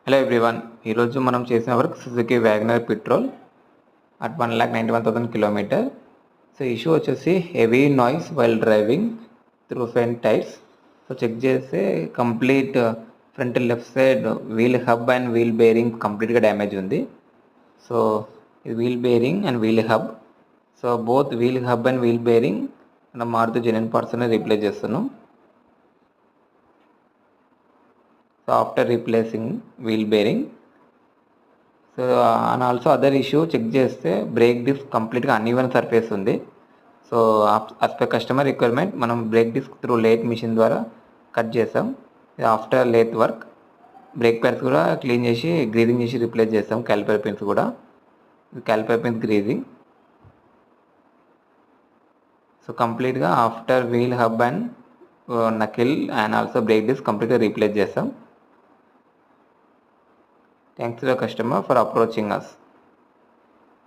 Hello everyone, ఈరోజు మనం చేసిన work Suzuki WagonR petrol at 1,91,000 kilometre. So issue వచ్చేసి heavy noise while driving through front tyres. So check చేస్తే complete front left side wheel hub and wheel bearing కంప్లీట్గా damage ఉంది. So ఇది wheel bearing and wheel hub. So both wheel hub and wheel bearing మనం Maruti genuine parts అనేది replace చేస్తున్నాం. So after replacing wheel bearing, so and also other issue check చేస్తే brake disc కంప్లీట్గా uneven surface ఉంది. So as per customer requirement మనం brake disc through lathe machine ద్వారా cut చేసాం. After lathe work brake pads కూడా clean చేసి greasing చేసి replace చేస్తాం. క్యాలిపర్ పిన్స్ కూడా క్యాలిపర్ పిన్స్ గ్రీజింగ్. సో కంప్లీట్గా after wheel hub and knuckle and also brake disc కంప్లీట్గా రీప్లేస్ చేస్తాం. Thanks to the customer for approaching us.